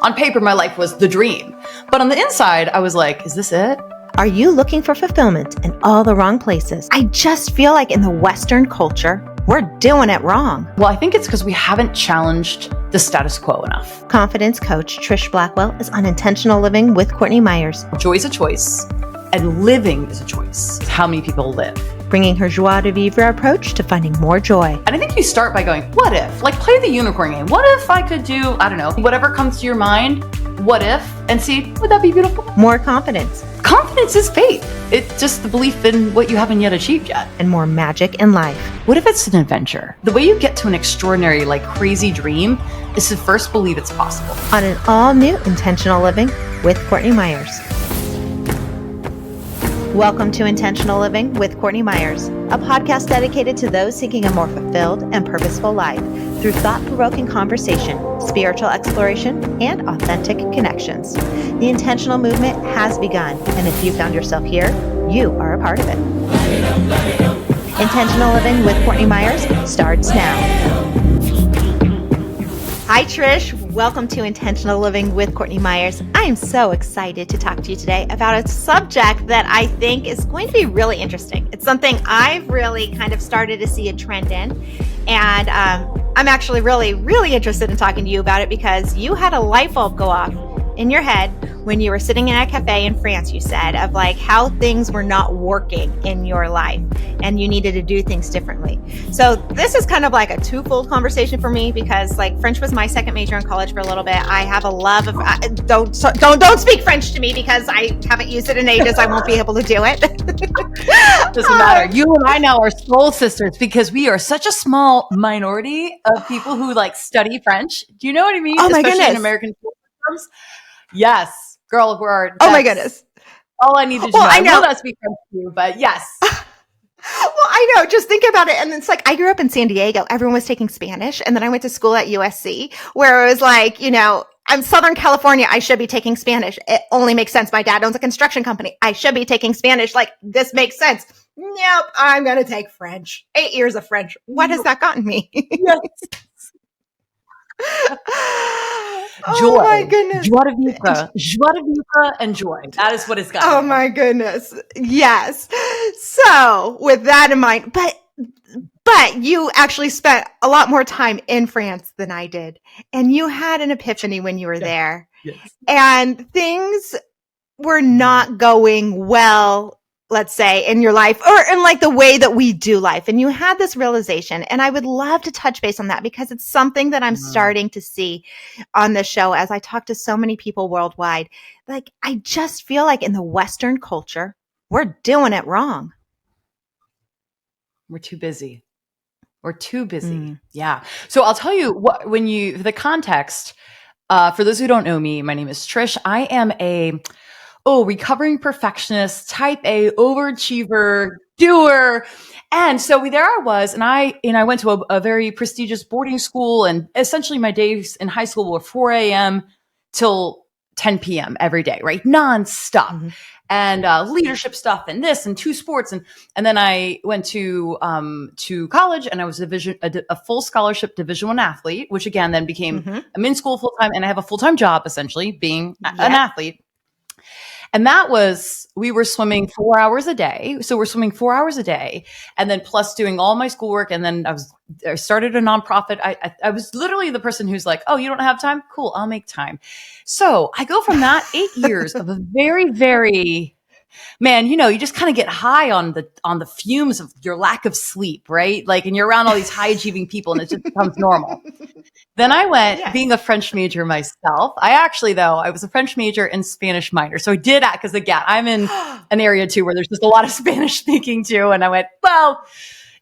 On paper, my life was the dream. But on the inside, I was like, is this it? Are you looking for fulfillment in all the wrong places? I just feel like in the Western culture, we're doing it wrong. Well, I think it's because we haven't challenged the status quo enough. Confidence coach Trish Blackwell is on Intentional Living with Courtney Meyers. Joy is a choice, and living is a choice. It's how many people live. Bringing her joie de vivre approach to finding more joy. And I think you start by going, what if? Like, play the unicorn game. What if I could do, I don't know, whatever comes to your mind, what if? And see, would that be beautiful? More confidence. Confidence is faith. It's just the belief in what you haven't yet achieved yet. And more magic in life. What if it's an adventure? The way you get to an extraordinary, like crazy dream is to first believe it's possible. On an all-new Intentional Living with Courtney Meyers. Welcome to Intentional Living with Courtney Meyers, a podcast dedicated to those seeking a more fulfilled and purposeful life through thought-provoking conversation, spiritual exploration, and authentic connections. The intentional movement has begun, and if you found yourself here, you are a part of it. Intentional Living with Courtney Meyers starts now. Hi, Trish. Welcome to Intentional Living with Courtney Meyers. I am so excited to talk to you today about a subject that I think is going to be really interesting. It's something I've really kind of started to see a trend in, and I'm actually really interested in talking to you about it because you had a light bulb go off in your head when you were sitting in a cafe in France, you said, of like how things were not working in your life and you needed to do things differently. So this is kind of like a twofold conversation for me because like French was my second major in college for a little bit. I have a love of, don't speak French to me because I haven't used it in ages. I won't be able to do it. Doesn't matter. You and I now are soul sisters because we are such a small minority of people who like study French. Do you know what I mean? Oh my Especially goodness. in American school systems. Yes, girl, oh my goodness. All I need to know. I will not speak French to you, but yes. Well, I know. Just think about it. And it's like, I grew up in San Diego. Everyone was taking Spanish. And then I went to school at USC where it was like, you know, I'm Southern California. I should be taking Spanish. It only makes sense. My dad owns a construction company. I should be taking Spanish. Like, this makes sense. Nope. I'm going to take French. 8 years of French. What has that gotten me? Yes. Joy. Oh my goodness. Joie de vivre and joy. That is what it's got. Oh my goodness. Yes. So with that in mind, but you actually spent a lot more time in France than I did. And you had an epiphany when you were there. Yes. And things were not going well, let's say, in your life or in like the way that we do life. And you had this realization. And I would love to touch base on that because it's something that I'm starting to see on the show as I talk to so many people worldwide. Like, I just feel like in the Western culture, we're doing it wrong. We're too busy. Yeah. So I'll tell you what, the context, for those who don't know me, my name is Trish. I am a recovering perfectionist, type A, overachiever, doer. And so there I was, and I went to a very prestigious boarding school, and essentially my days in high school were 4 a.m. till 10 p.m. every day, right? Nonstop. Mm-hmm. And leadership stuff and this and two sports. And then I went to college and I was a full scholarship Division I athlete, which again, then became, I'm in school full time and I have a full-time job essentially being an athlete. And that was, we were swimming 4 hours a day. So we're swimming 4 hours a day and then plus doing all my schoolwork. And then I started a nonprofit. I was literally the person who's like, oh, you don't have time? Cool. I'll make time. So I go from that 8 years of a very, very, man, you know, you just kind of get high on the fumes of your lack of sleep, right? Like, and you're around all these high achieving people and it just becomes normal. Then I went being a French major myself. I was a French major and Spanish minor. So I did that because again, I'm in an area too where there's just a lot of Spanish speaking too. And I went, well,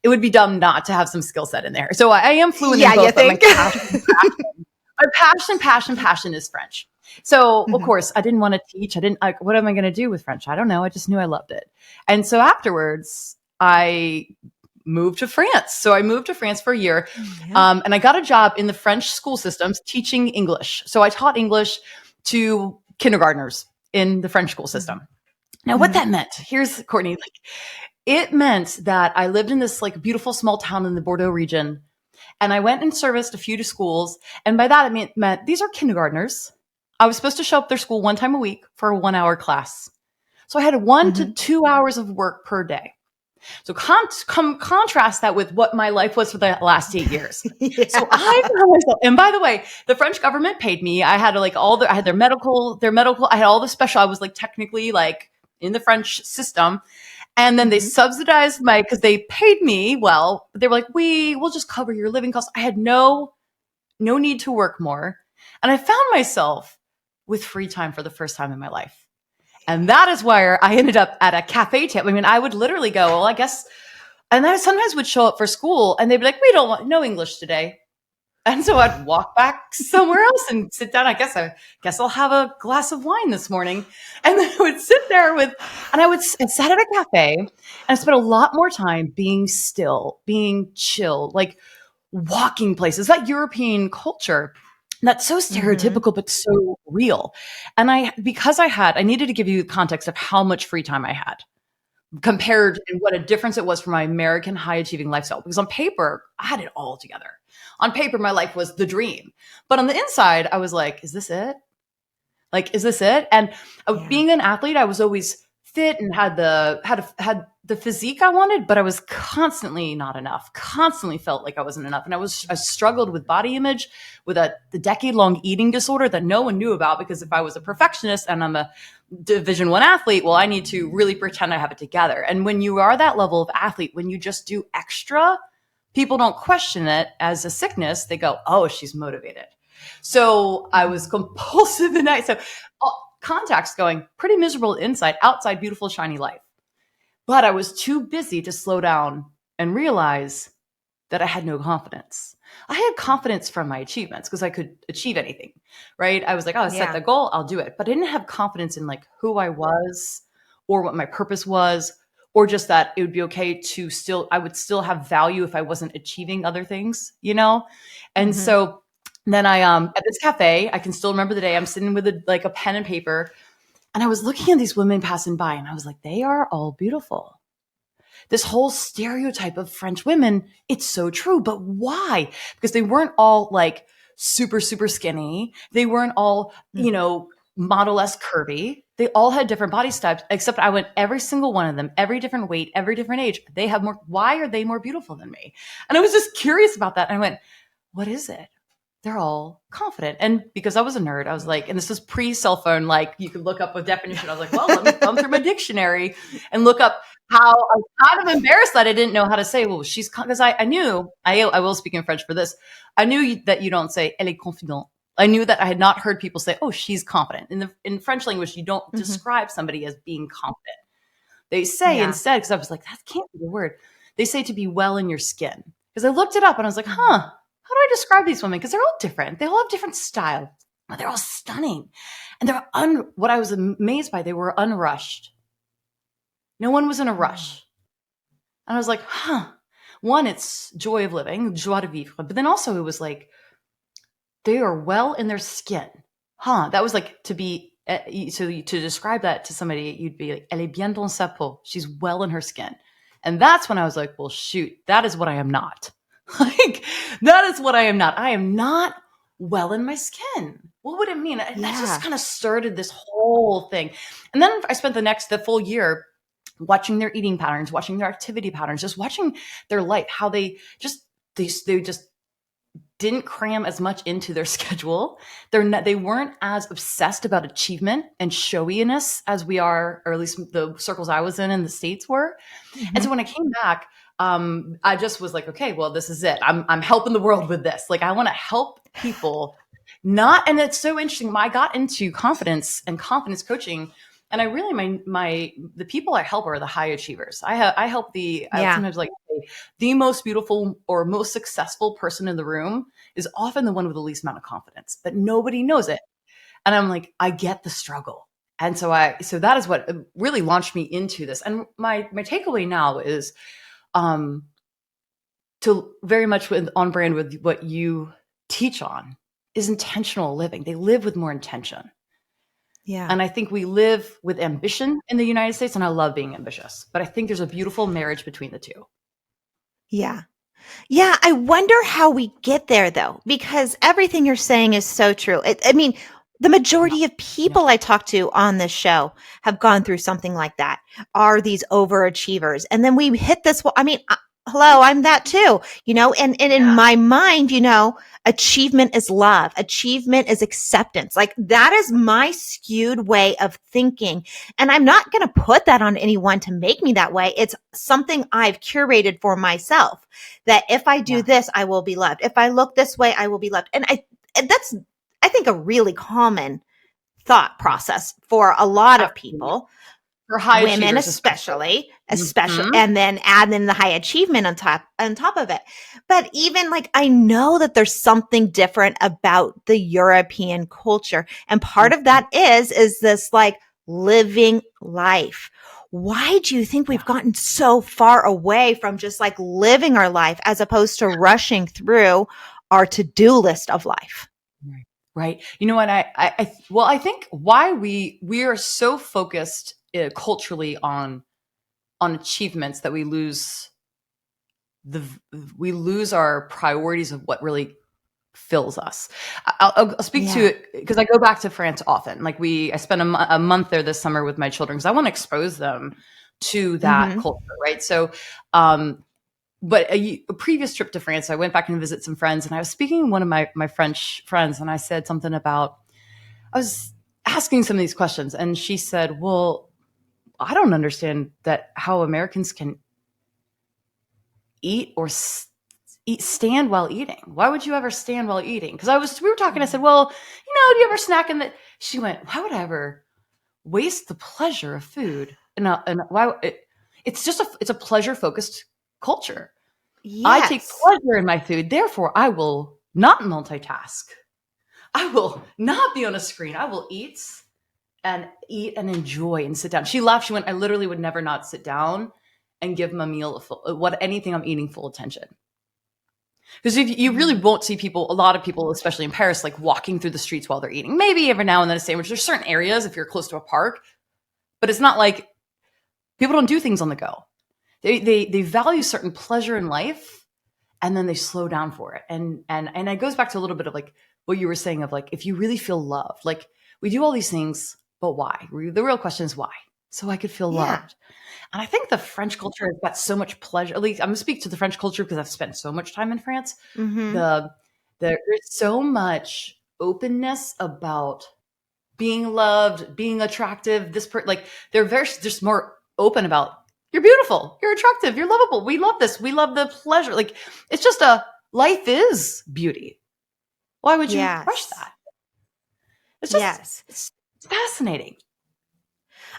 it would be dumb not to have some skill set in there. So I am fluent in both, but my passion is French. So of course I didn't want to teach. What am I going to do with French? I don't know. I just knew I loved it. And so afterwards I moved to France. So I moved to France for a year. And I got a job in the French school systems teaching English. So I taught English to kindergartners in the French school system. Now what that meant, here's Courtney, it meant that I lived in this like beautiful small town in the Bordeaux region. And I went and serviced a few schools. And by that, it meant these are kindergartners. I was supposed to show up their school one time a week for a 1 hour class. So I had 1 to 2 hours of work per day. So contrast that with what my life was for the last 8 years. Yeah. So I found myself, and by the way, the French government paid me. I had like I had their medical, I had all the special, I was like technically like in the French system. And then they subsidized because they paid me well, but they were like, we'll just cover your living costs. I had no need to work more. And I found myself with free time for the first time in my life. And that is where I ended up at a cafe table. I mean, I would literally go, well, I guess, and I sometimes would show up for school and they'd be like, we don't want no English today. And so I'd walk back somewhere else and sit down. I guess I'll have a glass of wine this morning. And then I would sit there and I sat at a cafe and I spent a lot more time being still, being chill, like walking places, that European culture. That's so stereotypical, but so real. And I needed to give you context of how much free time I had compared and what a difference it was from my American high achieving lifestyle. Because on paper, I had it all together. On paper, my life was the dream. But on the inside, I was like, is this it? Like, is this it? And being an athlete, I was always fit and had the physique I wanted, but I was constantly not enough, constantly felt like I wasn't enough. And I struggled with body image, with the decade-long eating disorder that no one knew about, because if I was a perfectionist and I'm a Division I athlete, well, I need to really pretend I have it together. And when you are that level of athlete, when you just do extra, people don't question it as a sickness. They go, oh, she's motivated. So I was compulsive in that. So context going, pretty miserable inside, outside, beautiful, shiny life. But I was too busy to slow down and realize that I had no confidence. I had confidence from my achievements because I could achieve anything, right? I was like, oh, I set the goal, I'll do it. But I didn't have confidence in like who I was or what my purpose was, or just that it would be okay to I would still have value if I wasn't achieving other things, you know? And so then I, at this cafe, I can still remember the day I'm sitting with a pen and paper, and I was looking at these women passing by and I was like, they are all beautiful. This whole stereotype of French women, it's so true. But why? Because they weren't all like super, super skinny. They weren't all, model-esque curvy. They all had different body types, except I went every single one of them, every different weight, every different age. They have more. Why are they more beautiful than me? And I was just curious about that. And I went, what is it? They're all confident. And because I was a nerd, I was like, and this is pre-cell phone, like you could look up a definition. I was like, well, let me thumb through my dictionary and look up how. I was kind of embarrassed that I didn't know how to say, well, she's, because I knew, I will speak in French for this. I knew that you don't say, elle est confidente. I knew that I had not heard people say, oh, she's confident. In French language, you don't describe somebody as being confident. They say instead, because I was like, that can't be the word. They say to be well in your skin. Because I looked it up and I was like, how do I describe these women? Because they're all different. They all have different style. But they're all stunning. And they're what I was amazed by, they were unrushed. No one was in a rush. And I was like, one, it's joy of living, joie de vivre. But then also it was like, they are well in their skin. That was like to describe that to somebody, you'd be like, elle est bien dans sa peau. She's well in her skin. And that's when I was like, well, shoot, that is what I am not. Like, that is what I am not. I am not well in my skin. What would it mean? That just kind of started this whole thing. And then I spent the full year watching their eating patterns, watching their activity patterns, just watching their life, how they just didn't cram as much into their schedule. They weren't as obsessed about achievement and showiness as we are, or at least the circles I was in the States were. And so when I came back, I just was like, okay, well, this is it. I'm helping the world with this. Like, I want to help people and it's so interesting. I got into confidence and confidence coaching, and I really, the people I help are the high achievers. I help I sometimes like the most beautiful or most successful person in the room is often the one with the least amount of confidence, but nobody knows it. And I'm like, I get the struggle. And so that is what really launched me into this. And my takeaway now is, to very much on brand with what you teach on, is intentional living. They live with more intention. Yeah. And I think we live with ambition in the United States, and I love being ambitious, but I think there's a beautiful marriage between the two. Yeah. Yeah. I wonder how we get there though, because everything you're saying is so true. The majority of people I talk to on this show have gone through something like that, are these overachievers. And then we hit this. I mean, hello, I'm that too, and in my mind, achievement is love. Achievement is acceptance. Like that is my skewed way of thinking. And I'm not going to put that on anyone to make me that way. It's something I've curated for myself, that if I do this, I will be loved. If I look this way, I will be loved. And that's, I think, a really common thought process for a lot of people, for high women achievers especially, and then add in the high achievement on top of it. But even like, I know that there's something different about the European culture. And part of that is this like living life. Why do you think we've gotten so far away from just like living our life as opposed to rushing through our to-do list of life? Right. You know what? I think why we are so focused culturally on achievements that we lose our priorities of what really fills us. I'll speak to it because I go back to France often. Like I spent a month there this summer with my children because I want to expose them to that culture. Right. So, but a previous trip to France, I went back and visit some friends, and I was speaking to one of my French friends, and I said something about, I was asking some of these questions, and she said, well, I don't understand that how Americans can eat or stand while eating. Why would you ever stand while eating? Because we were talking, I said, well, do you ever snack in the, she went, why would I ever waste the pleasure of food? And why it's a pleasure focused culture. Yes. I take pleasure in my food. Therefore, I will not multitask. I will not be on a screen. I will eat and enjoy and sit down. She laughed. She went, I literally would never not sit down and give them a meal, anything I'm eating, full attention. Because if you really won't see a lot of people, especially in Paris, like walking through the streets while they're eating. Maybe every now and then a sandwich. There's certain areas if you're close to a park, but it's not like people don't do things on the go. They value certain pleasure in life, and then they slow down for it. And it goes back to a little bit of like what you were saying of like, if you really feel loved, like we do all these things, but why? The real question is why? So I could feel loved. And I think the French culture has got so much pleasure. At least I'm going to speak to the French culture because I've spent so much time in France. There's so much openness about being loved, being attractive. They're just more open about, you're beautiful, you're attractive, you're lovable. We love this. We love the pleasure. Like it's just life is beauty. Why would you rush that? It's just, it's fascinating.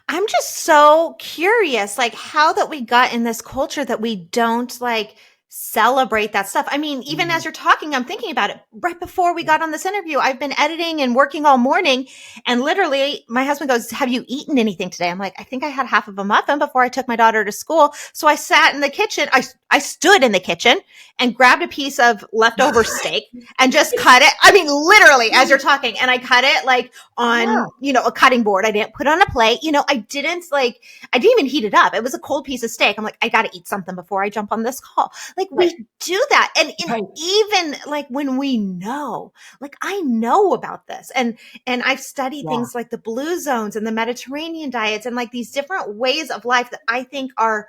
I'm just so curious, like how that we got in this culture that we don't like celebrate that stuff. I mean, even as you're talking, I'm thinking about it. Right before we got on this interview, I've been editing and working all morning. And literally my husband goes, have you eaten anything today? I'm like, I think I had half of a muffin before I took my daughter to school. So I sat in the kitchen. I stood in the kitchen and grabbed a piece of leftover steak and just cut it. I mean, literally as you're talking, and I cut it like on, a cutting board. I didn't put it on a plate. I didn't even heat it up. It was a cold piece of steak. I'm like, I got to eat something before I jump on this call. Like we do that. And even like when we know, like I know about this and I've studied things like the blue zones and the Mediterranean diets and like these different ways of life that I think are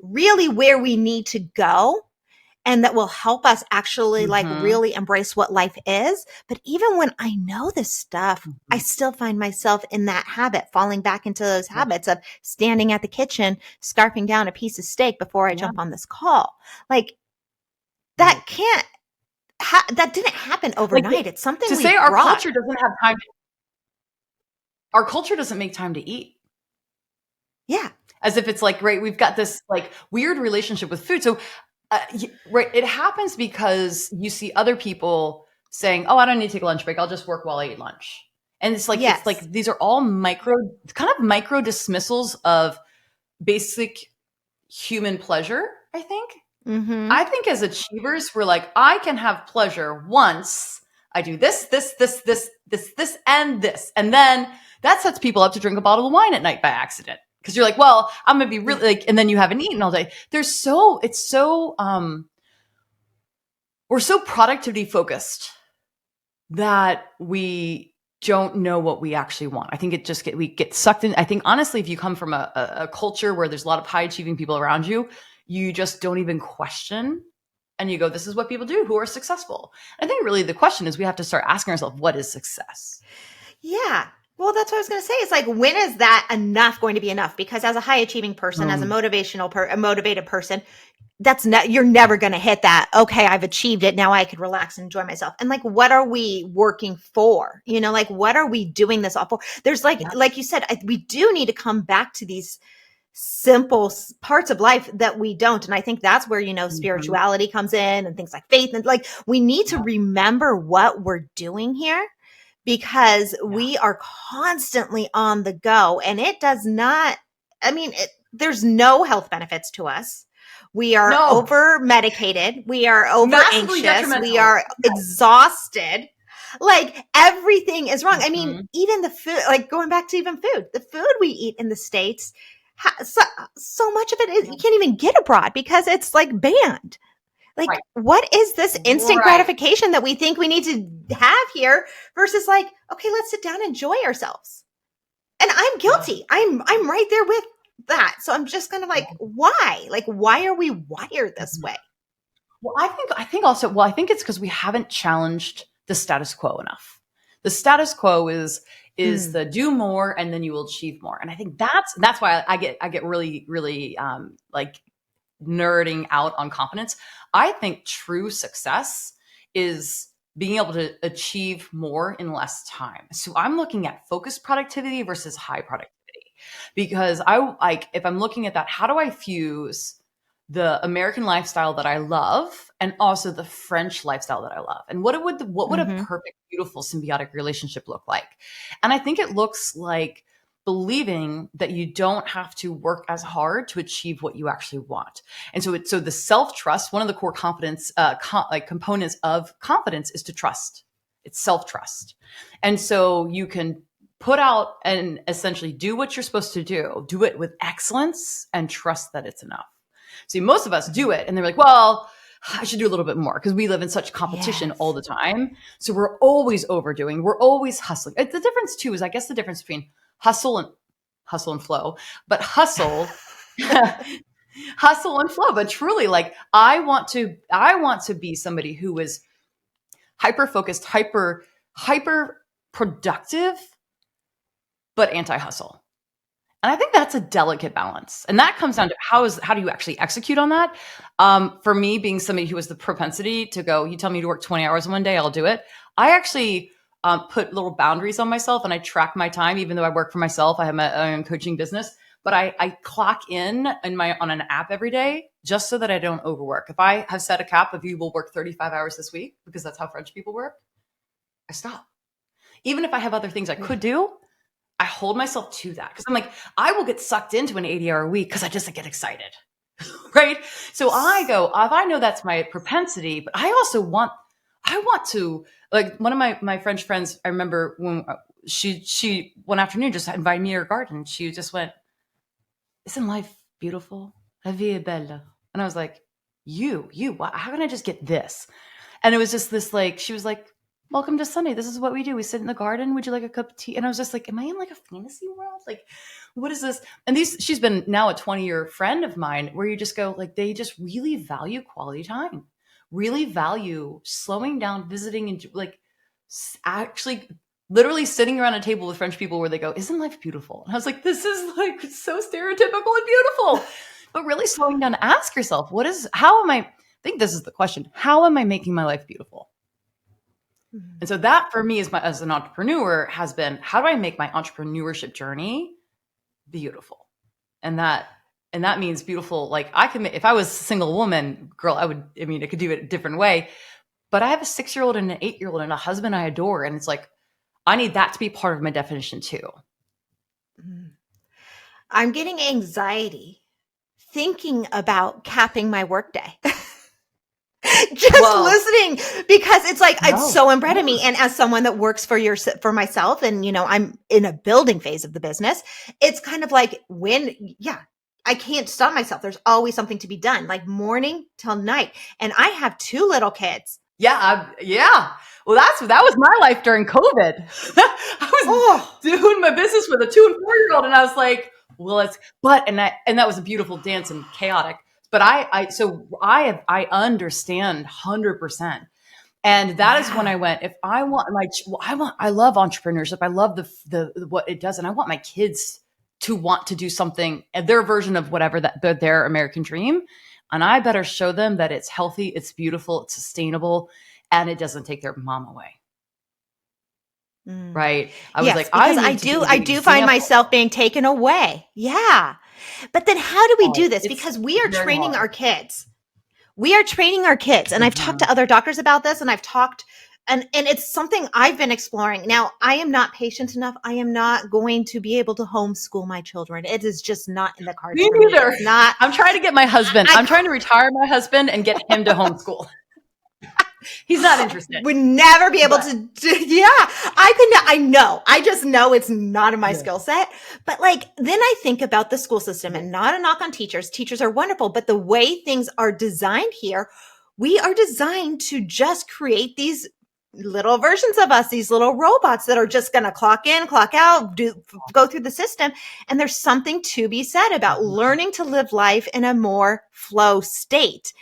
really where we need to go and that will help us actually like really embrace what life is. But even when I know this stuff, I still find myself in that habit, falling back into those habits of standing at the kitchen, scarfing down a piece of steak before I jump on this call. Like that that didn't happen overnight. Like it's something to say our culture doesn't have time. Our culture doesn't make time to eat. Yeah. As if it's like, right, we've got this like weird relationship with food. So it happens because you see other people saying, oh, I don't need to take a lunch break. I'll just work while I eat lunch. And it's like, these are all micro dismissals of basic human pleasure, I think. I think as achievers, we're like, I can have pleasure once I do this, and this. And then that sets people up to drink a bottle of wine at night by accident. Because you're like, well, I'm going to be really like, and then you haven't eaten all day. We're so productivity focused that we don't know what we actually want. I think we get sucked in. I think honestly, if you come from a culture where there's a lot of high achieving people around you, you just don't even question, and you go, this is what people do who are successful. I think really the question is we have to start asking ourselves, what is success? Yeah. Well, that's what I was going to say. It's like, when is that enough going to be enough? Because as a high achieving person, as a motivated person, you're never going to hit that. Okay, I've achieved it. Now I could relax and enjoy myself. And like, what are we working for? Like, what are we doing this all for? There's like you said, we do need to come back to these simple parts of life that we don't. And I think that's where, spirituality comes in and things like faith. And like, we need to remember what we're doing here, because we are constantly on the go, and it does not, there's no health benefits to us. We are over medicated. We are over anxious. We are exhausted. Like, everything is wrong. Even the food, like going back to even food, the food we eat in the States, so much of it is, you can't even get abroad because it's like banned. Like, what is this instant gratification that we think we need to have here versus like, okay, let's sit down and enjoy ourselves. And I'm guilty. I'm right there with that. So I'm just kind of like, why? Like, why are we wired this way? Well, I think it's because we haven't challenged the status quo enough. The status quo is the do more and then you will achieve more. And I think that's why I get really, really like nerding out on confidence. I think true success is being able to achieve more in less time. So I'm looking at focused productivity versus high productivity, because if I'm looking at that, how do I fuse the American lifestyle that I love and also the French lifestyle that I love? And what would a perfect, beautiful, symbiotic relationship look like? And I think it looks like believing that you don't have to work as hard to achieve what you actually want. And so the self-trust, one of the core confidence, components of confidence is to trust. It's self-trust. And so you can put out and essentially do what you're supposed to do it with excellence and trust that it's enough. See, most of us do it and they're like, well, I should do a little bit more because we live in such competition all the time. So we're always overdoing, we're always hustling. The difference too is, I guess, the difference between hustle and flow, but hustle and flow. But truly, like, I want to be somebody who is hyper focused, hyper productive, but anti-hustle. And I think that's a delicate balance. And that comes down to how do you actually execute on that? For me, being somebody who has the propensity to go, you tell me to work 20 hours in one day, I'll do it. I actually put little boundaries on myself and I track my time, even though I work for myself. I have my own coaching business, but I clock in on an app every day just so that I don't overwork. If I have set a cap of you will work 35 hours this week, because that's how French people work, I stop. Even if I have other things I could do, I hold myself to that, because I'm like, I will get sucked into an 80-hour week because I just get excited, right? So I go, if I know that's my propensity, but I also want to, like, one of my French friends, I remember when she one afternoon just invited me to her garden. She just went, isn't life beautiful? La vie est belle. And I was like, how can I just get this? And it was just this, like, she was like, welcome to Sunday. This is what we do. We sit in the garden. Would you like a cup of tea? And I was just like, am I in like a fantasy world? Like, what is this? And she's been now a 20-year friend of mine, where you just go, like, they just really value quality time, really value slowing down, visiting, and like actually literally sitting around a table with French people where they go, isn't life beautiful? And I was like, this is like so stereotypical and beautiful, but really slowing down to ask yourself, I think this is the question. How am I making my life beautiful? And so that for me as an entrepreneur has been, how do I make my entrepreneurship journey beautiful? And that means beautiful. Like, if I was a single woman, girl, I could do it a different way, but I have a 6-year-old and an 8-year-old and a husband I adore. And it's like, I need that to be part of my definition too. I'm getting anxiety thinking about capping my workday. Listening, because it's like, it's so inbred in me. And as someone that works for myself, and, I'm in a building phase of the business, it's kind of like I can't stop myself. There's always something to be done, like morning till night. And I have 2 little kids. Yeah. Well, that was my life during COVID. I was doing my business with a 2 and 4-year-old, and I was like, well, and that was a beautiful dance and chaotic. But I understand 100%. And that is when I went, if I want I love entrepreneurship. I love the what it does. And I want my kids to want to do something, their version of whatever their American dream. And I better show them that it's healthy, it's beautiful, it's sustainable, and it doesn't take their mom away. Right. I was like, because I do find myself being taken away. Yeah. But then how do we do this? Because we are training our kids. We are training our kids. And I've talked to other doctors about this, and I've talked, and it's something I've been exploring. Now, I am not patient enough. I am not going to be able to homeschool my children. It is just not in the cards. Me neither. I'm trying to get my husband. I'm trying to retire my husband and get him to homeschool. He's not interested. Would never be able to do, I know. I just know it's not in my skill set. But then I think about the school system, and not a knock on teachers. Teachers are wonderful, but the way things are designed here, we are designed to just create these little versions of us, these little robots that are just going to clock in, clock out, go through the system. And there's something to be said about learning to live life in a more flow state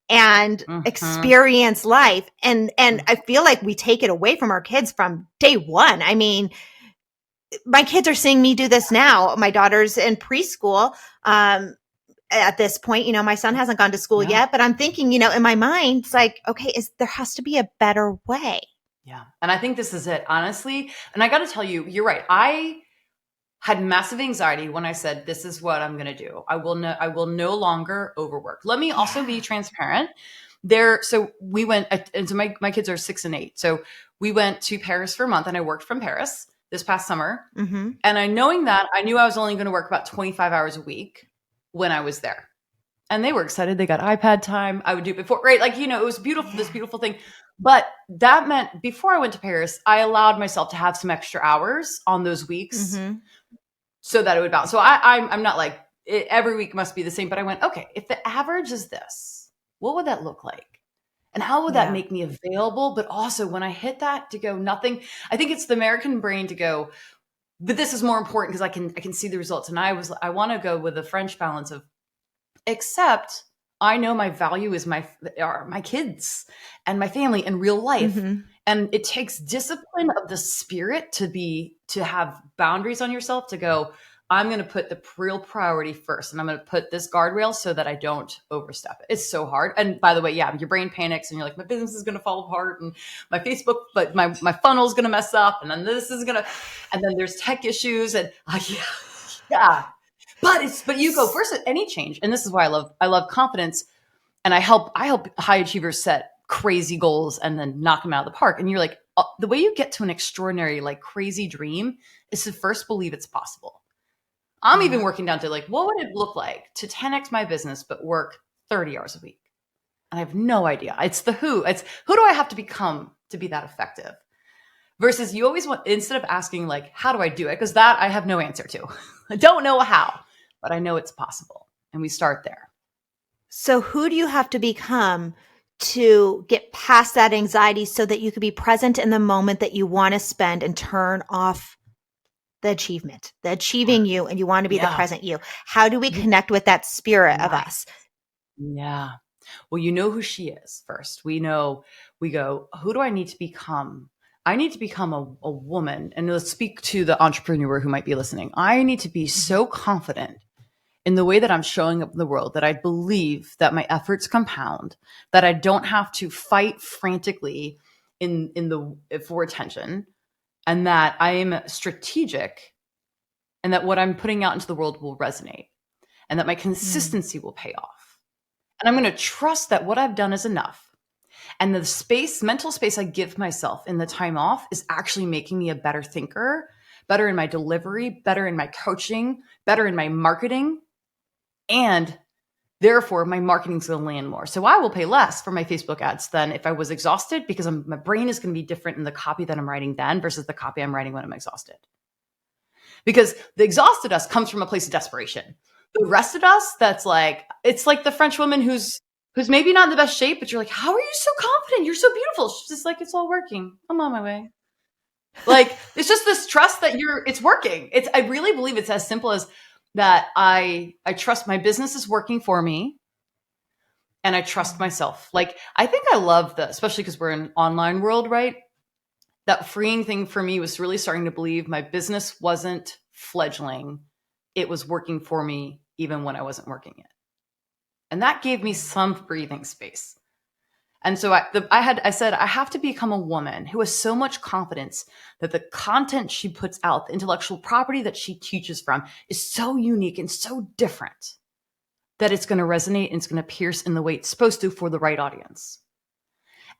and experience life. And I feel like we take it away from our kids from day one. I mean, my kids are seeing me do this now. My daughter's in preschool. At this point, my son hasn't gone to school yet, but I'm thinking, in my mind, it's like, okay, there has to be a better way. Yeah. And I think this is it, honestly. And I got to tell you, you're right. I had massive anxiety when I said, this is what I'm going to do. I will no longer overwork. Let me also be transparent there. So we went, and so my kids are 6 and 8. So we went to Paris for a month, and I worked from Paris this past summer. And knowing that, I knew I was only going to work about 25 hours a week when I was there. And they were excited. They got iPad time. I would do it before, right? It was beautiful, this beautiful thing. But that meant before I went to Paris, I allowed myself to have some extra hours on those weeks so that it would balance. So I'm not like every week must be the same, but I went, okay, if the average is this, what would that look like? And how would that make me available? But also when I hit that to go nothing, I think it's the American brain to go, but this is more important because I can see the results. And I want to go with a French balance of, except I know my value is my kids and my family and real life. And it takes discipline of the spirit to have boundaries on yourself to go, I'm going to put the real priority first. And I'm going to put this guardrail so that I don't overstep it. It's so hard. And by the way, your brain panics and you're like, my business is going to fall apart and my Facebook, but my funnel is going to mess up. And then this is going to, and then there's tech issues and But you go first at any change. And this is why I love confidence. And I help high achievers set crazy goals and then knock them out of the park. And you're like, the way you get to an extraordinary, crazy dream is to first believe it's possible. I'm even working down to what would it look like to 10x my business, but work 30 hours a week? And I have no idea. It's the who. It's who do I have to become to be that effective? Versus you always want, instead of asking how do I do it? Because that I have no answer to. I don't know how, but I know it's possible. And we start there. So who do you have to become to get past that anxiety so that you can be present in the moment that you want to spend and turn off the achieving you, and you want to be the present you? How do we connect with that spirit of us? Yeah. Well, you know who she is first. We go, who do I need to become? I need to become a woman. And let's speak to the entrepreneur who might be listening. I need to be so confident in the way that I'm showing up in the world that I believe that my efforts compound, that I don't have to fight frantically for attention, and that I am strategic, and that what I'm putting out into the world will resonate, and that my consistency will pay off. And I'm going to trust that what I've done is enough. And the mental space I give myself in the time off is actually making me a better thinker, better in my delivery, better in my coaching, better in my marketing. And therefore, my marketing is going to land more. So I will pay less for my Facebook ads than if I was exhausted, because my brain is going to be different in the copy that I'm writing then versus the copy I'm writing when I'm exhausted. Because the exhausted us comes from a place of desperation. The rested us, that's it's like the French woman who's who's maybe not in the best shape, but you're like, how are you so confident? You're so beautiful. She's just like, it's all working. I'm on my way. Like, it's just this trust that it's working. I really believe it's as simple as that. I trust my business is working for me, and I trust myself. Like, I think I love that, especially because we're in an online world, right? That freeing thing for me was really starting to believe my business wasn't fledgling. It was working for me even when I wasn't working yet. And that gave me some breathing space. And so I said, I have to become a woman who has so much confidence that the content she puts out, the intellectual property that she teaches from, is so unique and so different that it's going to resonate and it's going to pierce in the way it's supposed to for the right audience.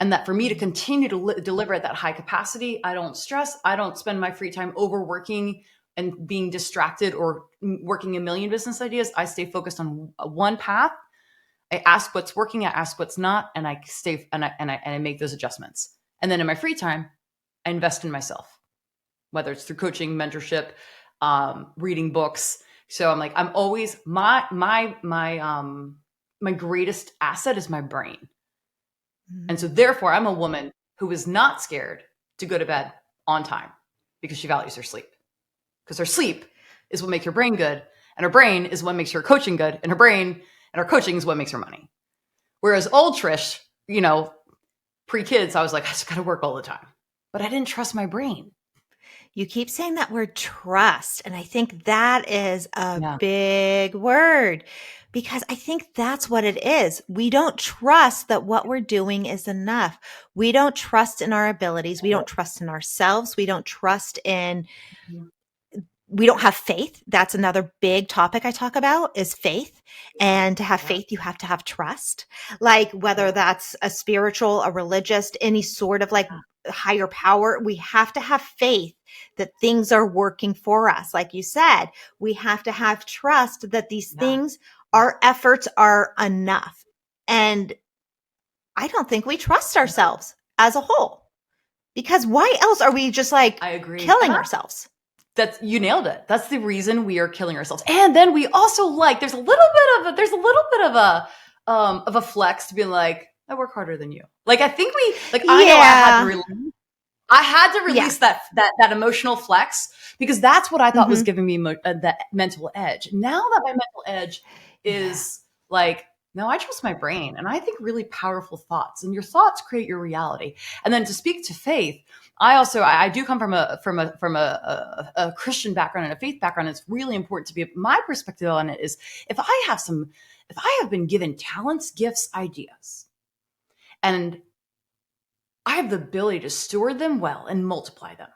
And that for me to continue to deliver at that high capacity, I don't stress. I don't spend my free time overworking and being distracted or working a million business ideas. I stay focused on one path. I ask what's working, I ask what's not, and I stay and I make those adjustments. And then in my free time, I invest in myself, whether it's through coaching, mentorship, reading books. So I'm like, I'm always my greatest asset is my brain. And so therefore, I'm a woman who is not scared to go to bed on time because she values her sleep. Because her sleep is what makes her brain good, and her brain is what makes her coaching good, and her brain and her coaching is what makes her money. Whereas old Trish, pre-kids, I was like, I just got to work all the time. But I didn't trust my brain. You keep saying that word trust. And I think that is a big word, because I think that's what it is. We don't trust that what we're doing is enough. We don't trust in our abilities. We don't trust in ourselves. We don't trust in we don't have faith. That's another big topic I talk about is faith. And to have faith, you have to have trust. Like whether that's a spiritual, a religious, any sort of like higher power, we have to have faith that things are working for us. Like you said, we have to have trust that these things, our efforts are enough. And I don't think we trust ourselves as a whole, because why else are we just like killing ourselves? You nailed it. That's the reason we are killing ourselves. And then we also there's a little bit of a flex to be like, I work harder than you. Like, I think I had to release that emotional flex, because that's what I thought was giving me that mental edge. Now that my mental edge is like, no, I trust my brain, and I think really powerful thoughts, and your thoughts create your reality. And then to speak to faith, I do come from a Christian background and a faith background. It's really important to be, my perspective on it is, if I have been given talents, gifts, ideas, and I have the ability to steward them well and multiply them,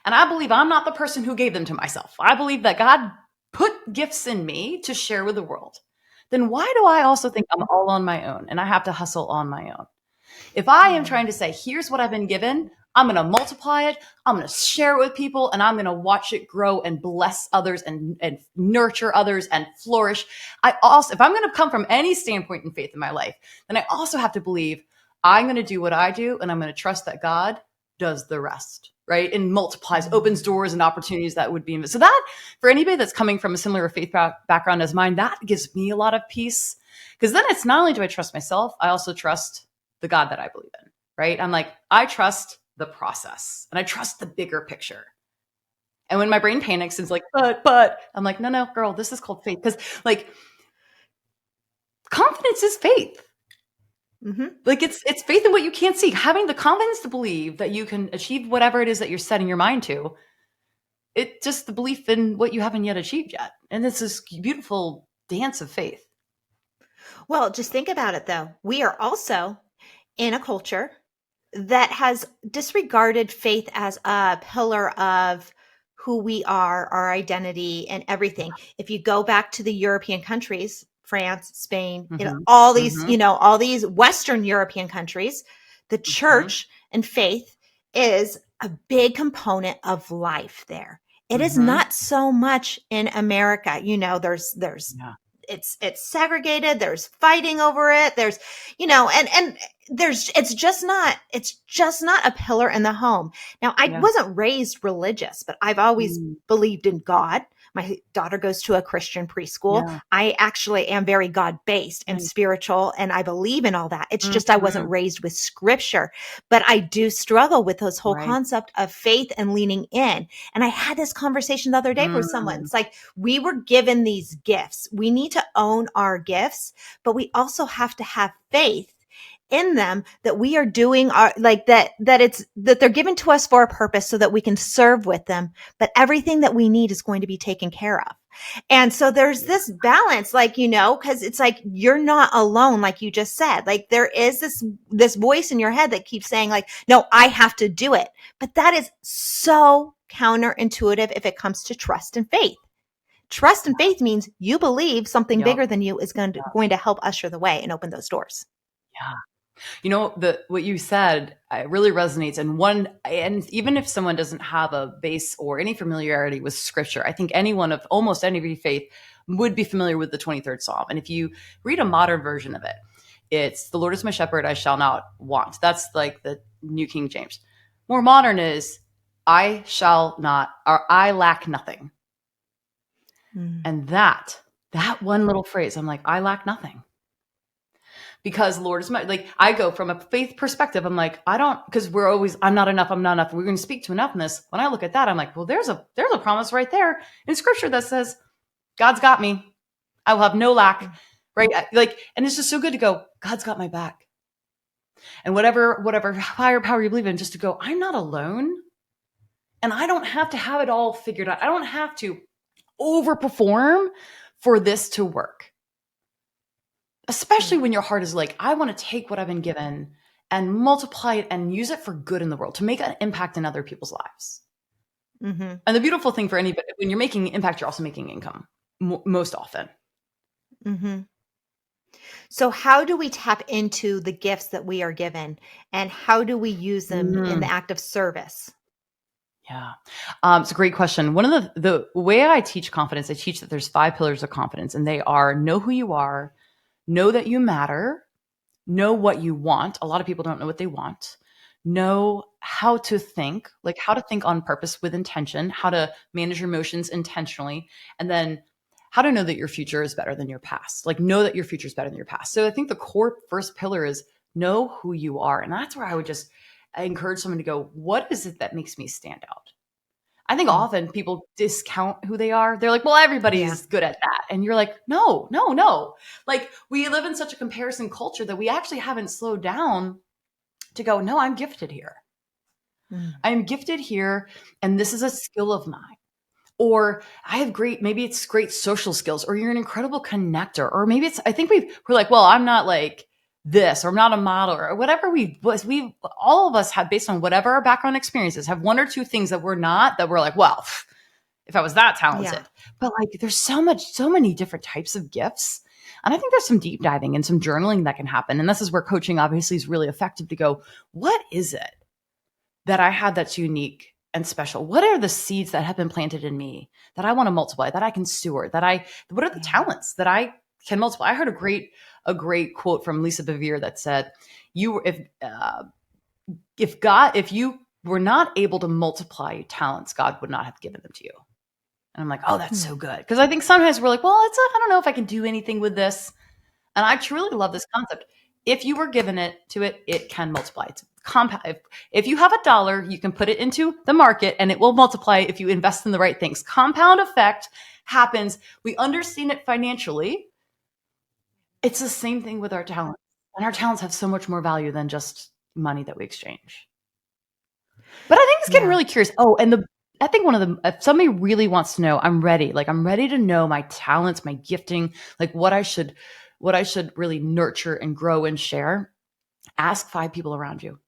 and I believe I'm not the person who gave them to myself. I believe that God put gifts in me to share with the world. Then why do I also think I'm all on my own and I have to hustle on my own? If I am trying to say, here's what I've been given, I'm going to multiply it, I'm going to share it with people, and I'm going to watch it grow and bless others and nurture others and flourish. If I'm going to come from any standpoint in faith in my life, then I also have to believe I'm going to do what I do, and I'm going to trust that God does the rest, right? And multiplies, opens doors and opportunities that would be. So that, for anybody that's coming from a similar faith background as mine, that gives me a lot of peace. Because then it's not only do I trust myself, I also trust the God that I believe in, right? I'm like, I trust the process, and I trust the bigger picture. And when my brain panics, it's like, but I'm like, no, girl, this is called faith. Because like, confidence is faith. Mm-hmm. Like it's faith in what you can't see. Having the confidence to believe that you can achieve whatever it is that you're setting your mind to. It's just the belief in what you haven't yet achieved yet. And it's this beautiful dance of faith. Well, just think about it though. We are also in a culture that has disregarded faith as a pillar of who we are, our identity, and everything. If you go back to the European countries, France, Spain, all these, all these Western European countries, the church and faith is a big component of life there. It is not so much in America. It's segregated. There's fighting over it. There's, and it's just not a pillar in the home. Now, I Yeah. wasn't raised religious, but I've always believed in God. My daughter goes to a Christian preschool. Yeah. I actually am very God-based and Nice. spiritual, and I believe in all that. It's just I wasn't Mhm. raised with scripture, but I do struggle with this whole Right. concept of faith and leaning in. And I had this conversation the other day with someone. Mm. It's like, we were given these gifts. We need to own our gifts, but we also have to have faith in them that we are doing our, like that they're given to us for a purpose so that we can serve with them, but everything that we need is going to be taken care of. And so there's this balance, like, cause it's like, you're not alone. Like you just said, like there is this voice in your head that keeps saying like, no, I have to do it. But that is so counterintuitive if it comes to trust and faith. Trust and faith means you believe something Yep. bigger than you is going to help usher the way and open those doors. Yeah. What you said really resonates. And even if someone doesn't have a base or any familiarity with scripture, I think anyone of almost any faith would be familiar with the 23rd Psalm. And if you read a modern version of it, it's "The Lord is my shepherd, I shall not want." That's like the New King James. More modern is "I shall not," or "I lack nothing." And that one little phrase, I'm like, I lack nothing. Because Lord is my, like, I go from a faith perspective. I'm like, I don't, because I'm not enough. I'm not enough. We're going to speak to enoughness. When I look at that, I'm like, well, there's a promise right there in scripture that says, God's got me. I will have no lack. Right. Like, and it's just so good to go, God's got my back. And whatever higher power you believe in, just to go, I'm not alone. And I don't have to have it all figured out. I don't have to overperform for this to work. Especially when your heart is like, I want to take what I've been given and multiply it and use it for good in the world, to make an impact in other people's lives. Mm-hmm. And the beautiful thing for anybody, when you're making impact, you're also making income most often. Mm-hmm. So how do we tap into the gifts that we are given, and how do we use them in the act of service? Yeah. It's a great question. One of the way I teach confidence, I teach that there's 5 pillars of confidence, and they are: know who you are, know that you matter, know what you want. A lot of people don't know what they want. Know how to think, like how to think on purpose with intention, how to manage your emotions intentionally, and then how to know that your future is better than your past. Like, know that your future is better than your past. So I think the core first pillar is know who you are. And that's where I encourage someone to go, what is it that makes me stand out? I think often people discount who they are. They're like, well, everybody's good at that. And you're like, no. Like, we live in such a comparison culture that we actually haven't slowed down to go, no, I'm gifted here. I'm gifted here. And this is a skill of mine. Or I have maybe it's great social skills, or you're an incredible connector. Or maybe we're like, well, I'm not like this, or I'm not a model, or whatever all of us have, based on whatever our background experiences, have 1 or 2 things that we're not, that we're like, well, if I was that talented. Yeah. But like, there's so many different types of gifts. And I think there's some deep diving and some journaling that can happen. And this is where coaching obviously is really effective, to go, what is it that I have that's unique and special? What are the seeds that have been planted in me that I want to multiply, that I can steward, what are the talents that I can multiply? I heard a great quote from Lisa Bevere that said, if you were not able to multiply talents, God would not have given them to you. And I'm like, oh, that's so good. Because I think sometimes we're like, well, I don't know if I can do anything with this. And I truly love this concept. If you were given it can multiply. It's compound. If you have $1, you can put it into the market and it will multiply if you invest in the right things. Compound effect happens. We understand it financially. It's the same thing with our talents. And our talents have so much more value than just money that we exchange. But I think it's getting really curious. Oh, and I think if somebody really wants to know, I'm ready to know my talents, my gifting, like what I should really nurture and grow and share. Ask 5 people around you.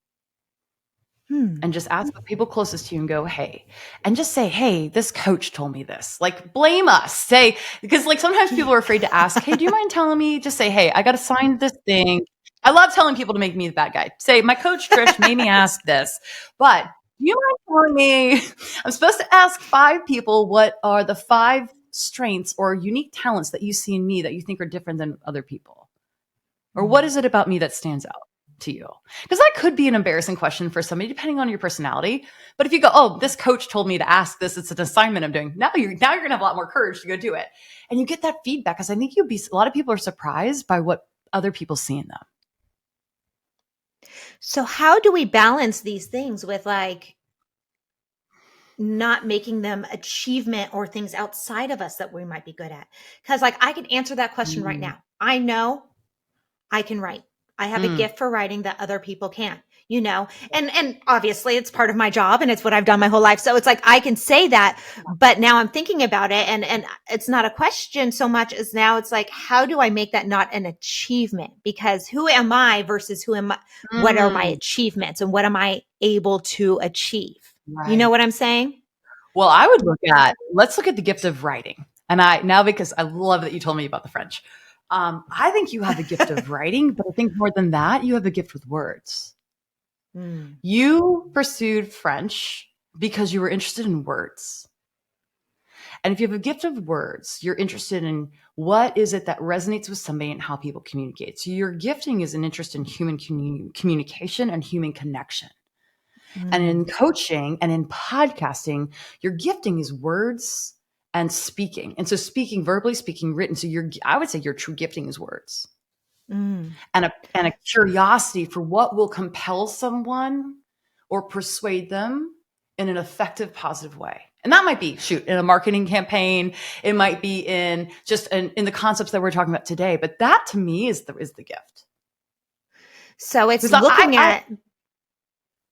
And just ask the people closest to you and go, hey, and just say, hey, this coach told me this. Like, blame us. Because like sometimes people are afraid to ask, hey, do you mind telling me? Just say, hey, I got to sign this thing. I love telling people to make me the bad guy. Say, my coach Trish made me ask this, but do you mind telling me? I'm supposed to ask 5 people what are the 5 strengths or unique talents that you see in me that you think are different than other people? Or what is it about me that stands out? to you? Because that could be an embarrassing question for somebody, depending on your personality. But if you go, oh, this coach told me to ask this, it's an assignment I'm doing. Now you're going to have a lot more courage to go do it. And you get that feedback, because I think a lot of people are surprised by what other people see in them. So how do we balance these things with like not making them achievement or things outside of us that we might be good at? Because like I can answer that question right now. I know I can write. I have a gift for writing that other people can't, and obviously it's part of my job and it's what I've done my whole life. So it's like, I can say that, but now I'm thinking about it and it's not a question so much as now it's like, how do I make that not an achievement? Because who am I versus who am I? What are my achievements and what am I able to achieve? Right. You know what I'm saying? Well, let's look at the gift of writing. And because I love that you told me about the French. I think you have the gift of writing, but I think more than that, you have a gift with words. You pursued French because you were interested in words. And if you have a gift of words, you're interested in what is it that resonates with somebody and how people communicate. So your gifting is an interest in human communication and human connection. And in coaching and in podcasting, your gifting is words and speaking. And so speaking, verbally speaking, written. So I would say your true gifting is words and a curiosity for what will compel someone or persuade them in an effective, positive way. And that might be, in a marketing campaign. It might be in the concepts that we're talking about today. But that to me is the gift. So it's looking at...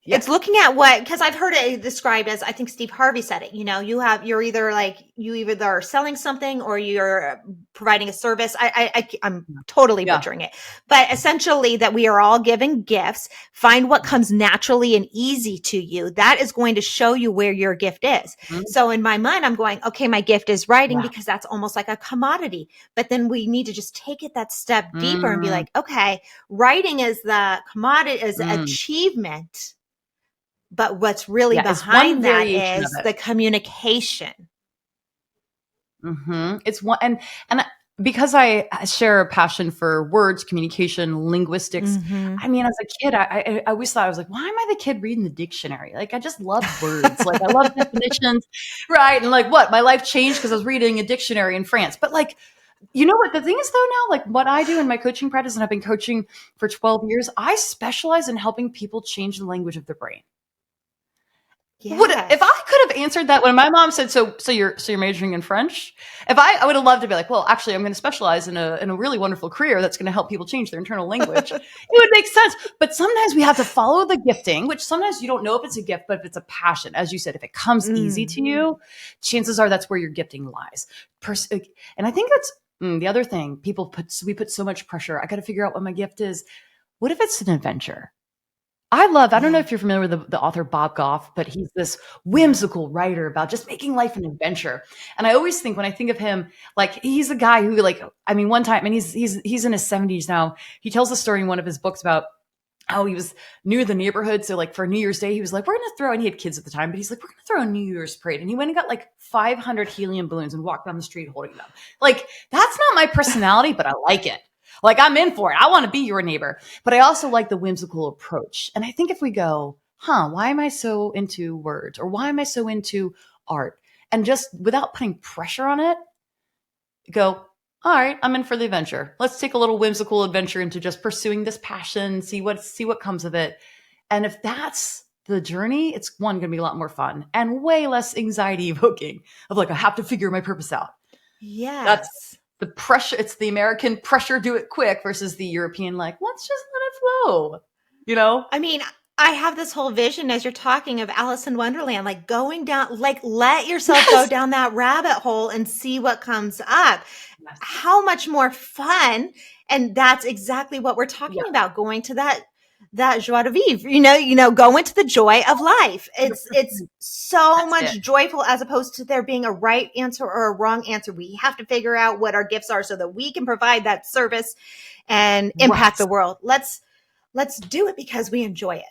Yeah. It's looking at because I've heard it described as, I think Steve Harvey said it, you either are selling something or you're providing a service. I'm totally butchering it, but essentially that we are all given gifts. Find what comes naturally and easy to you. That is going to show you where your gift is. So in my mind, I'm going, okay, my gift is writing because that's almost like a commodity, but then we need to just take it that step deeper and be like, okay, writing is the commodity, is achievement. But what's really behind that is the communication. It's one, and because I share a passion for words, communication, linguistics. I mean, as a kid, I always thought, I was like, why am I the kid reading the dictionary? Like, I just love words. Like, I love definitions, right? And like, my life changed because I was reading a dictionary in France. But like, you know what the thing is though now, like what I do in my coaching practice, and I've been coaching for 12 years, I specialize in helping people change the language of their brain. Yes. If I could have answered that when my mom said, so you're majoring in French? I would have loved to be like, well, actually, I'm going to specialize in a really wonderful career that's going to help people change their internal language. It would make sense. But sometimes we have to follow the gifting, which sometimes you don't know if it's a gift, but if it's a passion, as you said, if it comes easy to you, chances are that's where your gifting lies. And I think that's the other thing. We put so much pressure. I got to figure out what my gift is. What if it's an adventure? I don't know if you're familiar with the author Bob Goff, but he's this whimsical writer about just making life an adventure. And I always think, when I think of him, like, he's a guy who, like, I mean, one time, and he's in his 70s now, he tells a story in one of his books about how he was new to the neighborhood. So like for New Year's Day, he was like, we're going to throw, and he had kids at the time, but he's like, we're going to throw a New Year's parade. And he went and got like 500 helium balloons and walked down the street holding them. Like, that's not my personality, but I like it. Like, I'm in for it. I want to be your neighbor. But I also like the whimsical approach. And I think if we go, why am I so into words? Or why am I so into art? And just without putting pressure on it, go, all right, I'm in for the adventure. Let's take a little whimsical adventure into just pursuing this passion, see what comes of it. And if that's the journey, it's going to be a lot more fun and way less anxiety evoking of like, I have to figure my purpose out. Yes. That's the pressure. It's the American pressure, do it quick, versus the European, like, let's just let it flow. I mean, I have this whole vision as you're talking of Alice in Wonderland, like going down, like let yourself go down that rabbit hole and see what comes up. Yes. How much more fun. And that's exactly what we're talking about, going to that joie de vivre, go into the joy of life. It's so much joyful, as opposed to there being a right answer or a wrong answer. We have to figure out what our gifts are so that we can provide that service and impact the world. Let's do it because we enjoy it.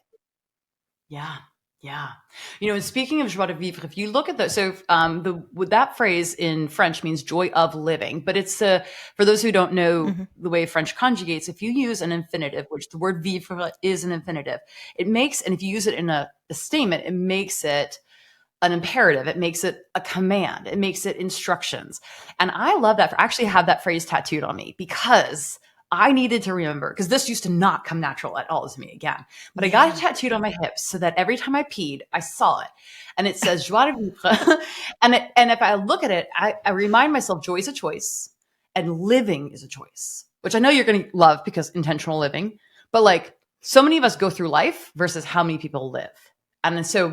Yeah. Yeah. And speaking of joie de vivre, if you look at with that phrase in French means joy of living, but it's for those who don't know Mm-hmm. the way French conjugates, if you use an infinitive, which the word vivre is an infinitive, and if you use it in a statement, it makes it an imperative. It makes it a command. It makes it instructions. And I love that. I actually have that phrase tattooed on me because I needed to remember, because this used to not come natural at all to me again. But I got it tattooed on my hips so that every time I peed, I saw it. And it says joie de vivre. and if I look at it, I remind myself joy is a choice and living is a choice, which I know you're going to love because intentional living. But like so many of us go through life versus how many people live. And so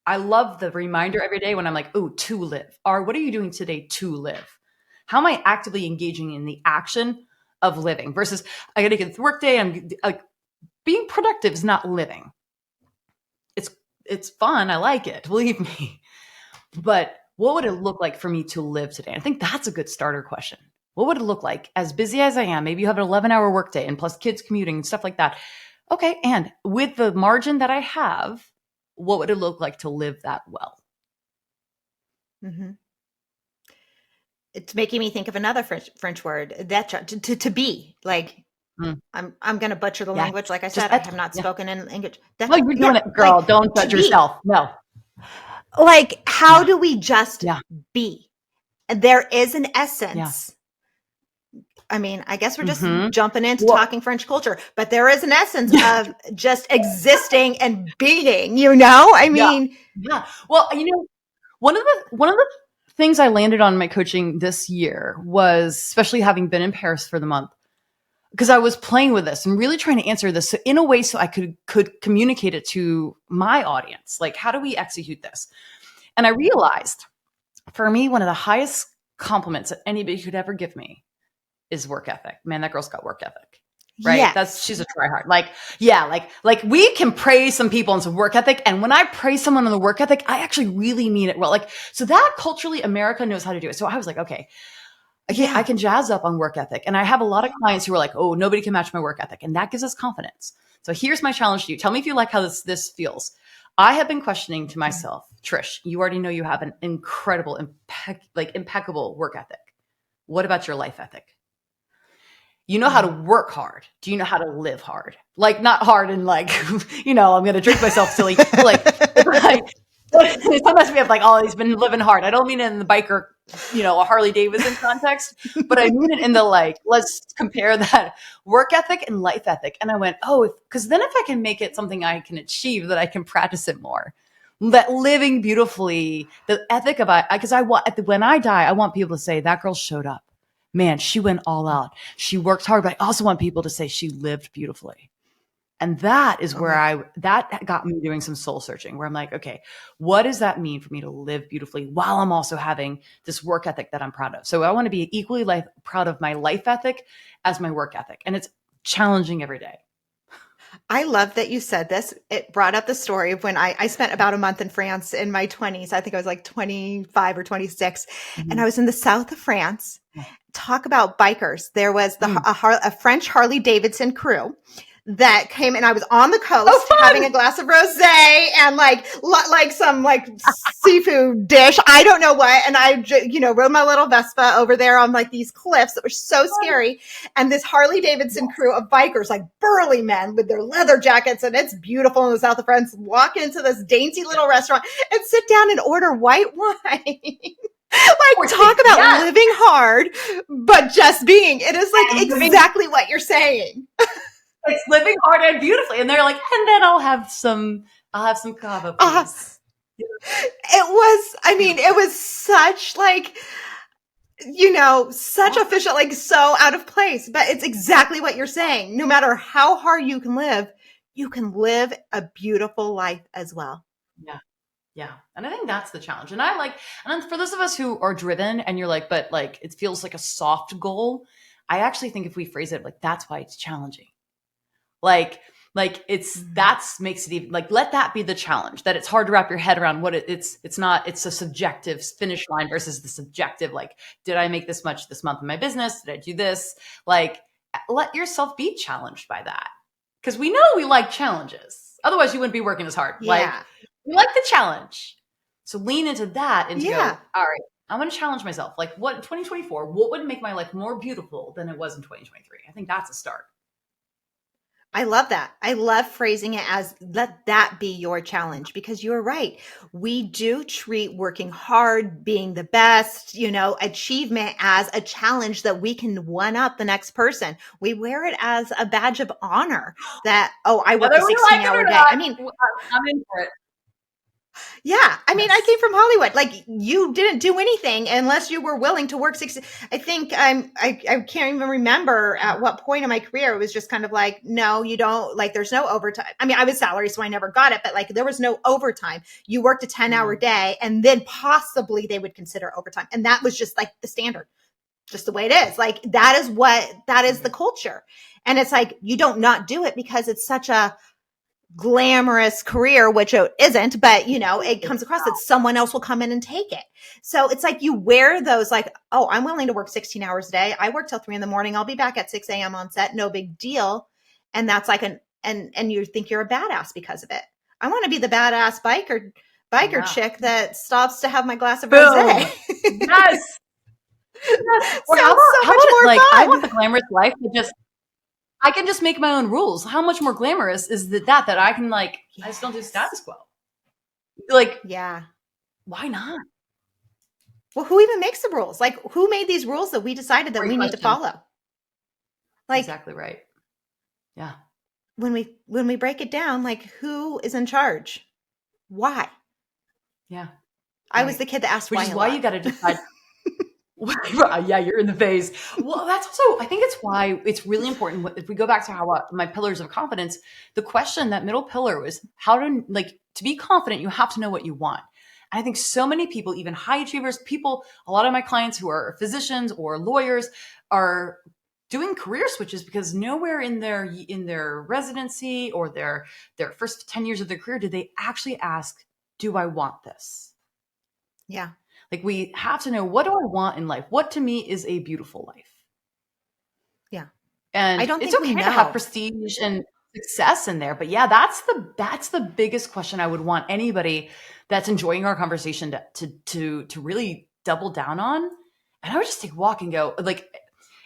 I love the reminder every day when I'm like, oh, to live. Or what are you doing today to live? How am I actively engaging in the action of living versus I got to get the work day. I'm like, being productive is not living. It's fun. I like it. Believe me. But what would it look like for me to live today? I think that's a good starter question. What would it look like as busy as I am? Maybe you have an 11-hour workday and plus kids commuting and stuff like that. Okay. And with the margin that I have, what would it look like to live that well? Mm-hmm. It's making me think of another French word, that to be like. I'm going to butcher the language. Like I said, I have not spoken in English. No, you're doing it, girl. Like, don't judge yourself. No. Like, how do we just be? There is an essence. I mean, I guess we're just jumping into talking French culture, but there is an essence of just existing and being, I mean. Yeah. Well, one of the things I landed on in my coaching this year was, especially having been in Paris for the month, because I was playing with this and really trying to answer this in a way so I could communicate it to my audience. Like, how do we execute this? And I realized for me, one of the highest compliments that anybody could ever give me is work ethic. Man, that girl's got work ethic, right? Yes. She's a tryhard. Like we can praise some people on some work ethic. And when I praise someone on the work ethic, I actually really mean it well. Like, so that culturally America knows how to do it. So I was like, okay, I can jazz up on work ethic. And I have a lot of clients who are like, oh, nobody can match my work ethic. And that gives us confidence. So here's my challenge to you. Tell me if you like how this feels. I have been questioning to myself, Trish, you already know you have an incredible, impeccable work ethic. What about your life ethic? You know how to work hard. Do you know how to live hard? Like, not hard and like, I'm going to drink myself silly. Sometimes we have like, oh, he's been living hard. I don't mean it in the biker, a Harley Davidson context, but I mean it in the let's compare that work ethic and life ethic. And I went, because then if I can make it something I can achieve, that I can practice it more. That living beautifully, the ethic of because when I die, I want people to say that girl showed up. Man, she went all out. She worked hard, but I also want people to say she lived beautifully. And that is where that got me doing some soul searching, where I'm like, okay, what does that mean for me to live beautifully while I'm also having this work ethic that I'm proud of? So I want to be equally proud of my life ethic as my work ethic. And it's challenging every day. I love that you said this. It brought up the story of when I spent about a month in France in my 20s. I think I was like 25 or 26. Mm-hmm. And I was in the south of France. Talk about bikers. There was a French Harley Davidson crew that came, and I was on the coast having a glass of rosé and like some seafood dish. I don't know what. And I, rode my little Vespa over there on like these cliffs that were so scary. And this Harley Davidson crew of bikers, like burly men with their leather jackets, and it's beautiful in the south of France, walk into this dainty little restaurant and sit down and order white wine. Talk about living hard, but just being. It is like exactly what you're saying. It's living hard and beautifully. And they're like, and then I'll have some kava, please. It was such such official, so out of place, but it's exactly what you're saying. No matter how hard you can live a beautiful life as well. Yeah. Yeah. And I think that's the challenge. And for those of us who are driven and you're like, but it feels like a soft goal. I actually think if we phrase it that's why it's challenging. That makes it even let that be the challenge, that it's hard to wrap your head around what it's a subjective finish line versus the subjective. Did I make this much this month in my business? Did I do this? Let yourself be challenged by that. Cause we know we like challenges. Otherwise, you wouldn't be working as hard. Like, Yeah. we like the challenge. So lean into that and go, Yeah. all right, I'm going to challenge myself. Like, what in 2024, what would make my life more beautiful than it was in 2023? I think that's a start. I love that. I love phrasing it as let that be your challenge, because you're right. We do treat working hard, being the best, achievement as a challenge that we can one up the next person. We wear it as a badge of honor that, oh, I worked Whether a we like it 16-hour or day. not, I mean, I'm in for it. yeah. I mean, I Yes. came from Hollywood. Like, you didn't do anything unless you were willing to work 60. I think I can't even remember at what point in my career it was just kind of like, no, you don't, like, there's no overtime. I mean, I was salary, so I never got it, but like, there was no overtime. You worked a 10-hour day, and then possibly they would consider overtime. And that was just like the standard, just the way it is. Like, that is the culture. And it's like, you don't not do it because it's such a glamorous career, which it isn't, but it comes across that someone else will come in and take it. So it's like you wear those, like, oh, I'm willing to work 16 hours a day. I work till 3 a.m. I'll be back at 6 a.m. on set. No big deal. And that's like and you think you're a badass because of it. I want to be the badass biker chick that stops to have my glass of rosé. Yes. Or Sounds so much more like, fun. I want the glamorous life that I can just make my own rules. How much more glamorous is that I can, like, I just don't do status quo. Like, yeah. why not? Well, who even makes the rules? Like, who made these rules that we decided that Great we need to question. follow? Like, exactly right. Yeah. when we break it down, like, who is in charge? Why? Yeah. I was the kid that asked Which why. is why you got to decide. Yeah, you're in the phase. Well, that's also, I think it's why it's really important. If we go back to how my pillars of confidence, the question, that middle pillar, was how to, like, to be confident, you have to know what you want. And I think so many people, even high achievers, a lot of my clients who are physicians or lawyers, are doing career switches because nowhere in their residency or their first 10 years of their career did they actually ask, do I want this? Yeah. Like, we have to know, what do I want in life? What to me is a beautiful life? Yeah. And I don't it's think okay we to have know. prestige and success in there. But yeah, that's the biggest question I would want anybody that's enjoying our conversation to really double down on. And I would just take a walk and go, like,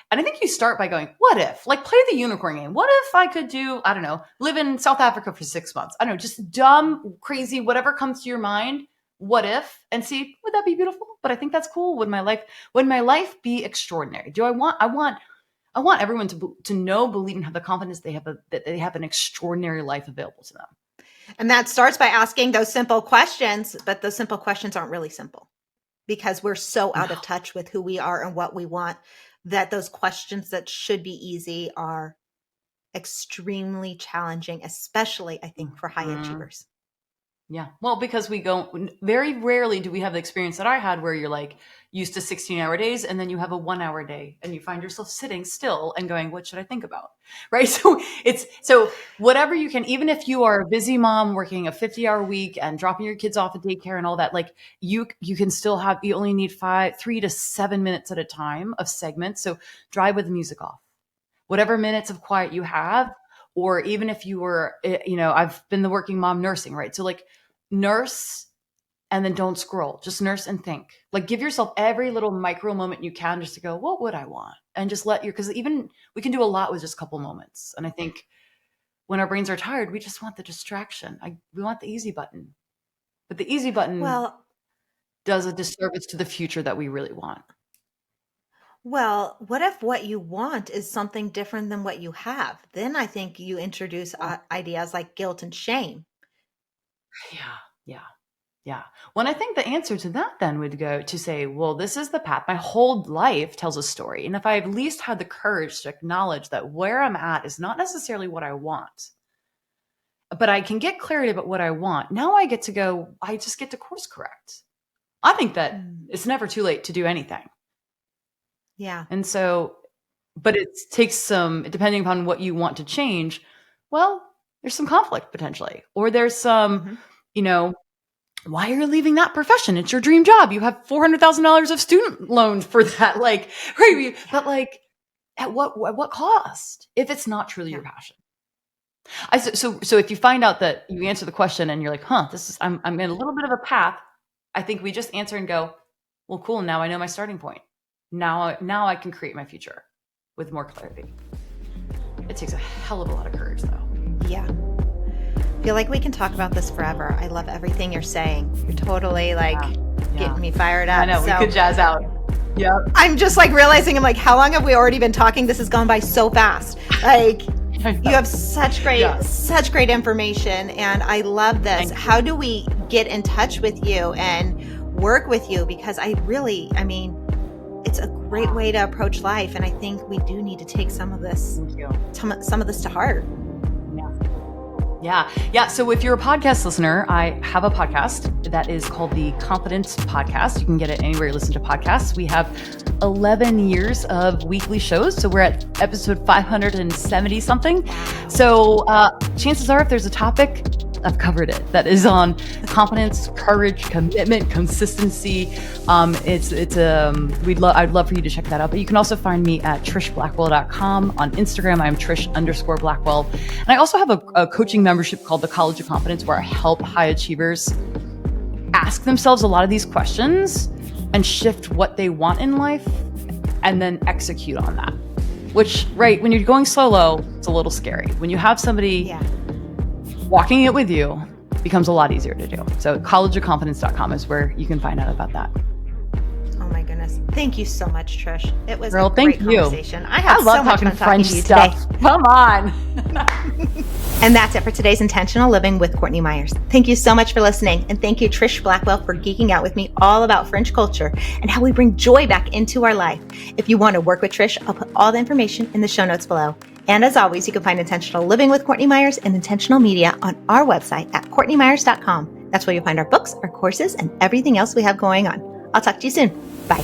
and I think you start by going, what if? Like, play the unicorn game. What if I could do, I don't know, live in South Africa for 6 months? I don't know, just dumb, crazy, whatever comes to your mind. What if? And see, would that be beautiful? But I think that's cool. Would my life be extraordinary? I want everyone to know, believe, and have the confidence that they have an extraordinary life available to them. And that starts by asking those simple questions, but those simple questions aren't really simple because we're so out of touch with who we are and what we want, that those questions that should be easy are extremely challenging, especially, I think, for high achievers. Yeah. Well, because very rarely do we have the experience that I had where you're like used to 16-hour days and then you have a 1-hour day and you find yourself sitting still and going, what should I think about? Right. So whatever you can, even if you are a busy mom working a 50-hour week and dropping your kids off at daycare and all that, like, you can still you only need 3 to 7 minutes at a time of segments. So drive with the music off, whatever minutes of quiet you have. Or even if you were, I've been the working mom nursing, right? So, like, nurse and then don't scroll, just nurse and think. Like, give yourself every little micro moment you can just to go, what would I want? And just because even we can do a lot with just a couple moments. And I think when our brains are tired, we just want the distraction. We want the easy button, but the easy button does a disservice to the future that we really want. Well, what if what you want is something different than what you have? Then I think you introduce ideas like guilt and shame. Yeah. When I think the answer to that then would go to say, well, this is the path. My whole life tells a story. And if I at least had the courage to acknowledge that where I'm at is not necessarily what I want, but I can get clarity about what I want, now I just get to course correct. I think that it's never too late to do anything. Yeah. And so, but it takes depending upon what you want to change, well, there's some conflict potentially, or there's some, why are you leaving that profession? It's your dream job. You have $400,000 of student loans for that. Like, right. But like, at what cost if it's not truly your passion? So if you find out that you answer the question and you're like, huh, I'm in a little bit of a path, I think we just answer and go, well, cool. Now I know my starting point. Now I can create my future with more clarity. It takes a hell of a lot of courage, though. Yeah. I feel like we can talk about this forever. I love everything you're saying. You're totally getting me fired up. I know, we could jazz out. Yep. I'm just realizing, I'm like, how long have we already been talking? This has gone by so fast. You have such great information, and I love this. How do we get in touch with you and work with you? Because it's a great way to approach life, and I think we do need to take some of this to heart. Yeah. So if you're a podcast listener, I have a podcast that is called the Confidence Podcast. You can get it anywhere you listen to podcasts. We have 11 years of weekly shows. So we're at episode 570 something. So chances are, if there's a topic, I've covered it, that is on confidence, courage, commitment, consistency. I'd love for you to check that out. But you can also find me at trishblackwell.com. On Instagram, I'm Trish_Blackwell. And I also have a coaching membership called the College of Confidence, where I help high achievers ask themselves a lot of these questions and shift what they want in life and then execute on that. Which, when you're going solo, it's a little scary. When you have somebody walking it with you, becomes a lot easier to do. So collegeofconfidence.com is where you can find out about that. Oh my goodness. Thank you so much, Trish. It was Girl, a great conversation. I love so much talking fun French talking to you stuff. today. Come on. And that's it for today's Intentional Living with Courtney Meyers. Thank you so much for listening. And thank you, Trish Blackwell, for geeking out with me all about French culture and how we bring joy back into our life. If you want to work with Trish, I'll put all the information in the show notes below. And as always, you can find Intentional Living with Courtney Meyers and Intentional Media on our website at CourtneyMyers.com. That's where you'll find our books, our courses, and everything else we have going on. I'll talk to you soon. Bye.